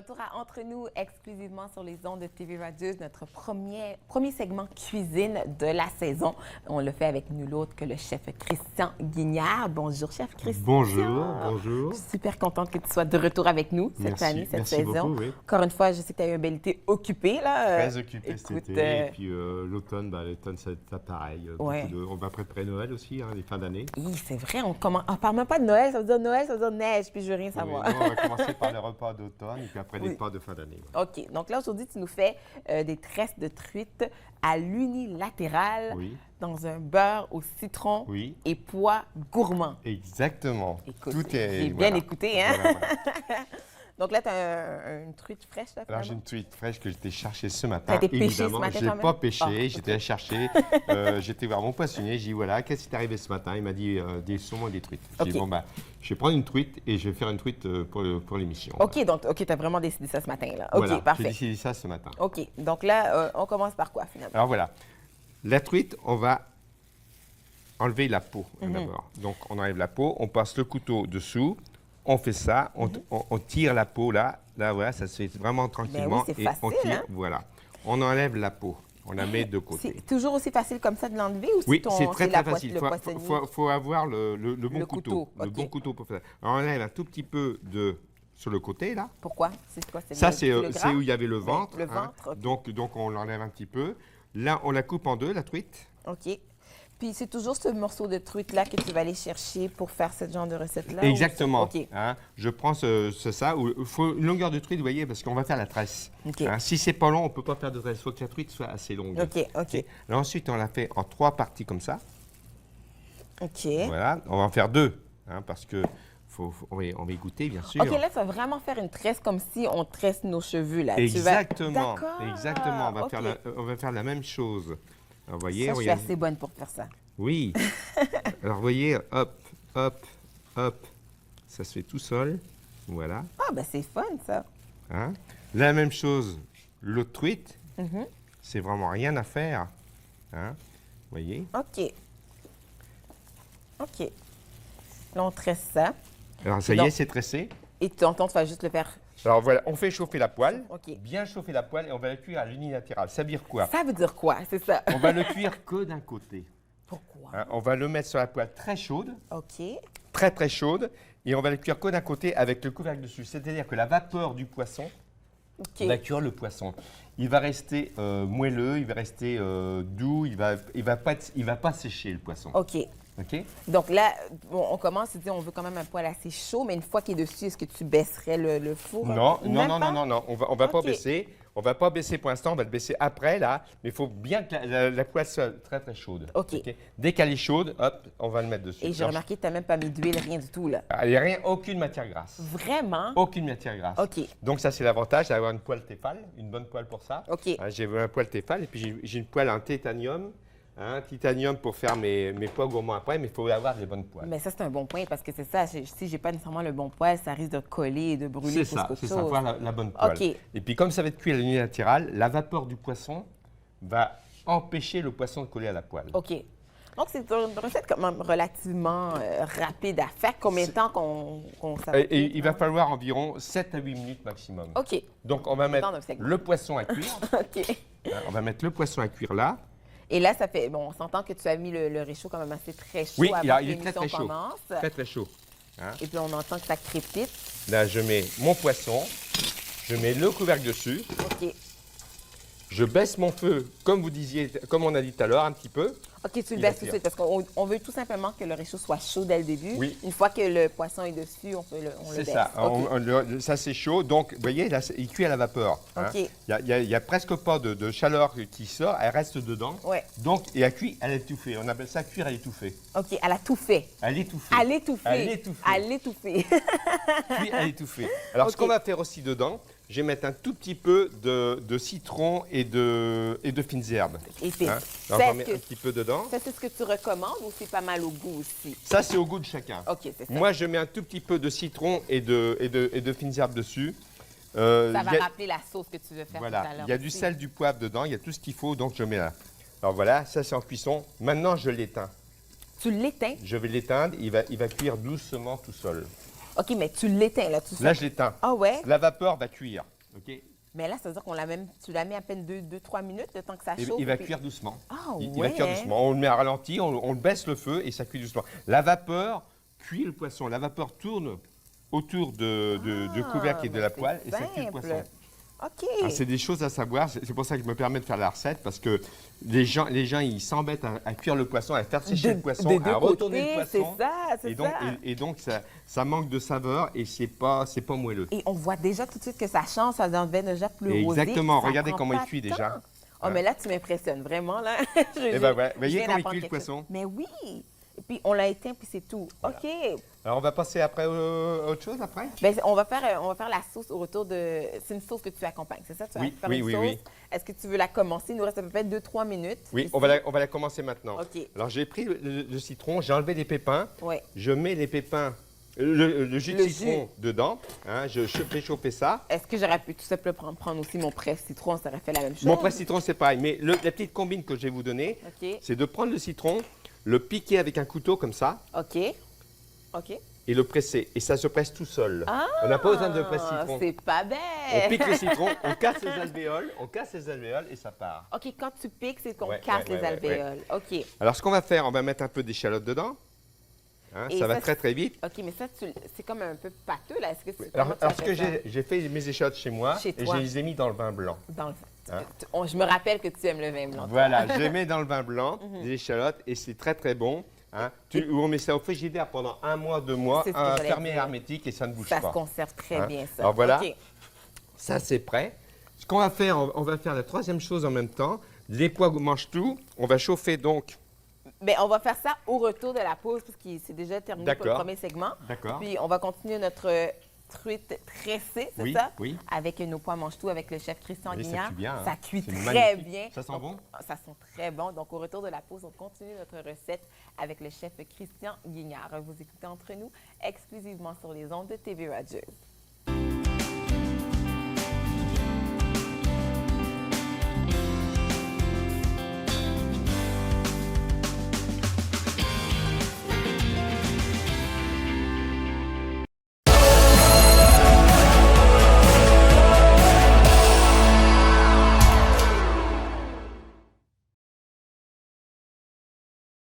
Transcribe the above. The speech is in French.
retour à Entre nous, exclusivement sur les ondes de TV Radius, notre premier segment cuisine de la saison. On le fait avec nul autre que le chef Christian Guignard. Bonjour, chef Christian. Bonjour, bonjour. Je suis super contente que tu sois de retour avec nous cette année, cette merci saison. Beaucoup, oui. Encore une fois, je sais que tu as eu un bel été occupé. Là. Très occupé cet été. Et puis l'automne, c'est pareil. Ouais. On va préparer Noël aussi, les fins d'année. Oui, c'est vrai, on parle même pas de Noël, ça veut dire Noël, ça veut dire neige, puis je veux rien savoir. Oui, non, on va commencer par les repas d'automne et puis après les repas de fin d'année. OK. Donc là, aujourd'hui, tu nous fais des tresses de truite à l'unilatéral dans un beurre au citron et pois gourmand. Exactement. Écoute, tout est j'ai bien écouté, hein? Voilà. Donc là, tu as une truite fraîche, là, alors, j'ai une truite fraîche que j'étais chercher ce matin. Tu as été pêché ce matin, je n'ai pas pêché, j'étais chercher. J'étais voir mon poissonnier, j'ai dit, voilà, qu'est-ce qui t'est arrivé ce matin? Il m'a dit, des saumons et des truites. J'ai dit, bon, je vais prendre une truite et je vais faire une truite pour l'émission. OK, donc tu as vraiment décidé ça ce matin, là. OK, voilà, parfait. J'ai décidé ça ce matin. OK, donc là, on commence par quoi, finalement? Alors, voilà. La truite, on va enlever la peau d'abord. Donc, on enlève la peau, on passe le couteau dessous. On fait ça, on tire la peau là, voilà, ça se fait vraiment tranquillement. Ben oui, c'est facile, on tire, hein? Voilà. On enlève la peau, on la met de côté. C'est toujours aussi facile comme ça de l'enlever ou oui, c'est très facile. Il faut avoir le bon couteau. Le bon couteau pour faire ça. Alors, on enlève un tout petit peu sur le côté là. Pourquoi? C'est quoi? Ça, c'est où il y avait le ventre. Le ventre, donc, on l'enlève un petit peu. Là, on la coupe en deux, la truite. OK. Puis c'est toujours ce morceau de truite-là que tu vas aller chercher pour faire ce genre de recette-là? Exactement. OK. Je prends ça. Il faut une longueur de truite, vous voyez, parce qu'on va faire la tresse. OK. Si c'est pas long, on ne peut pas faire de tresse. Il faut que la truite soit assez longue. OK. Alors, ensuite, on la fait en 3 parties comme ça. OK. Voilà. On va en faire 2, parce que on va y goûter, bien sûr. OK, là, tu vas vraiment faire une tresse comme si on tresse nos cheveux, là. Exactement. D'accord. Exactement. On va faire la même chose. Alors, voyez, ça, je suis assez bonne pour faire ça. Oui. Alors, vous voyez, hop, hop, hop, ça se fait tout seul. Voilà. Ah, ben c'est fun, ça. La même chose, l'autre truite, c'est vraiment rien à faire. Vous voyez? OK. Là, on tresse ça. Alors, ça y est, c'est tressé. Et tu entends, tu vas juste le faire. Alors voilà, on fait chauffer la poêle, OK. Bien chauffer la poêle et on va le cuire à l'unilatéral. Ça veut dire quoi? Ça veut dire quoi, c'est ça? On va le cuire que d'un côté. Pourquoi? On va le mettre sur la poêle très chaude, OK. très très chaude, et on va le cuire que d'un côté avec le couvercle dessus. C'est-à-dire que la vapeur du poisson va cuire le poisson. Il va rester moelleux, il va rester doux, il va pas sécher le poisson. OK. OK? Donc là, on commence, tu dis, on veut quand même un poêle assez chaud, mais une fois qu'il est dessus, est-ce que tu baisserais le four? Non, on va pas baisser. On va pas baisser pour l'instant, on va le baisser après, là. Mais il faut bien que la poêle soit très, très chaude. OK. Dès qu'elle est chaude, hop, on va le mettre dessus. Et j'ai remarqué que tu n'as même pas mis d'huile, rien du tout, là. Il n'y a rien, aucune matière grasse. Vraiment? Aucune matière grasse. OK. Donc ça, c'est l'avantage d'avoir une poêle Tefal, une bonne poêle pour ça. OK. J'ai un poêle Tefal et puis j'ai une poêle en titanium. Titanium pour faire mes pois gourmands après, mais il faut avoir les bonnes poêles. Mais ça, c'est un bon point parce que c'est ça, si je n'ai pas nécessairement le bon poêle, ça risque de coller et de brûler. C'est ça, avoir la bonne poêle. OK. Et puis comme ça va être cuit à l'unilatéral, la vapeur du poisson va empêcher le poisson de coller à la poêle. OK. Donc, c'est une recette quand même relativement rapide à faire. Combien de temps qu'on s'applique? Et il va falloir environ 7 à 8 minutes maximum. OK. Donc, on va mettre le poisson à cuire. OK. On va mettre le poisson à cuire là. Et là, ça fait... Bon, on s'entend que tu as mis le réchaud quand même assez très chaud oui, avant que il est très, très chaud. commence. Très, très chaud. Et puis, on entend que ça crépite. Là, je mets mon poisson. Je mets le couvercle dessus. OK. Je baisse mon feu, comme vous disiez, comme on a dit tout à l'heure, un petit peu. OK, tu le baisses tout de suite parce qu'on veut tout simplement que le réchaud soit chaud dès le début. Oui. Une fois que le poisson est dessus, on le baisse. C'est ça. Okay. Ça, c'est chaud. Donc, vous voyez, là, il cuit à la vapeur. OK. Il n'y a presque pas de chaleur qui sort. Elle reste dedans. Ouais. Donc, et elle cuit, elle est étouffée. On appelle ça cuire à l'étouffée. OK, elle a tout fait. Elle est étouffée. À l'étouffer. Elle est étouffée. À l'étouffer. Cuire à l'étouffée. Alors, ce qu'on va faire aussi dedans, je vais mettre un tout petit peu de citron et de fines herbes. Alors, j'en mets un petit peu dedans. Ça, c'est ce que tu recommandes ou c'est pas mal au goût aussi? Ça, c'est au goût de chacun. OK, c'est ça. Moi, je mets un tout petit peu de citron et de fines herbes dessus. Ça va rappeler la sauce que tu veux faire tout à l'heure. Il y a du sel, du poivre dedans, il y a tout ce qu'il faut, donc je mets là. Alors voilà, ça c'est en cuisson. Maintenant, je l'éteins. Tu l'éteins? Je vais l'éteindre, il va cuire doucement tout seul. OK, mais tu l'éteins là, tout ça? Là, je l'éteins. Ah ouais? La vapeur va cuire. OK? Mais là, ça veut dire qu'on l'a même, tu l'as mis à peine 2-3 minutes, le temps que ça Et chauffe. il va puis- cuire doucement. Ah, Il ouais. va cuire doucement. On le met à ralenti, on baisse le feu et ça cuit doucement. La vapeur cuit le poisson. La vapeur tourne autour du couvercle et de la c'est poêle et ça cuit le simple. poisson. OK. Ah, c'est des choses à savoir. C'est pour ça que je me permets de faire la recette parce que les gens ils s'embêtent à cuire le poisson, à faire sécher le poisson, des deux à retourner côtés, le poisson. C'est ça, c'est Et donc, ça. et donc ça manque de saveur et c'est pas moelleux. Et on voit déjà tout de suite que ça change, ça devient déjà plus rosé. Exactement. Ça Regardez prend comment il pas cuit de déjà. temps. Oh, mais là, tu m'impressionnes vraiment, là. Eh ben ouais. Je Voyez viens comment il d'apprendre cuit le quelque poisson. chose. Mais oui. Et puis, on l'a éteint, puis c'est tout. Voilà. OK. Alors, on va passer après autre chose après? Bien, on va faire la sauce au retour de... C'est une sauce que tu accompagnes, c'est ça? Tu vas Oui, faire oui, une oui, sauce. oui. Est-ce que tu veux la commencer? Il nous reste à peu près 2-3 minutes. Oui, ici. on va la commencer maintenant. OK. Alors, j'ai pris le citron, j'ai enlevé les pépins. Oui. Je mets les pépins, le jus de Le citron dedans. Hein, je fais chauffer ça. Est-ce que j'aurais pu tout simplement prendre aussi mon presse-citron? Ça aurait fait la même chose. Mon presse citron, c'est pareil. Mais la petite combine que je vais vous donner, OK. c'est de prendre le citron, le piquer avec un couteau comme ça OK. OK. et le presser. Et ça se presse tout seul. Ah! On n'a pas besoin de presse citron. C'est pas On bête. pique le citron, on casse les alvéoles et ça part. OK, quand tu piques, c'est qu'on Ouais, casse ouais, les ouais, alvéoles. OK. Alors, ce qu'on va faire, on va mettre un peu d'échalote dedans. Hein, Et ça va ça, très, très vite. OK, mais ça, c'est comme un peu pâteux, là. Est-ce que c'est Alors, comment tu ce que fais ça? j'ai fait mes échalotes chez moi Chez et toi. je les ai mis dans le vin blanc. Dans le... Hein? Je me rappelle que tu aimes le vin blanc. toi. Voilà, je les mets dans le vin blanc, Mhm. des échalotes, et c'est très, très bon. Hein. On met ça au frigidaire pendant 1 mois, 2 mois, C'est ce que j'allais fermé dire. hermétique et ça ne bouge Ça pas. se conserve très Hein? bien, ça. Alors voilà. OK. Ça, c'est prêt. Ce qu'on va faire, on va faire la troisième chose en même temps. Les pois mangent tout. On va chauffer donc. Bien, on va faire ça au retour de la pause, parce que c'est déjà terminé pour le D'accord. premier segment. D'accord. Puis, on va continuer notre truite tressée, c'est Oui, ça? oui. Avec nos pois mange-tout avec le chef Christian Oui, ça Guignard. cuit bien, hein. Ça cuit C'est très magnifique. bien. Ça sent Donc, bon? Ça sent très bon. Donc, au retour de la pause, on continue notre recette avec le chef Christian Guignard. Vous écoutez Entre nous, exclusivement sur les ondes de TV Rogers.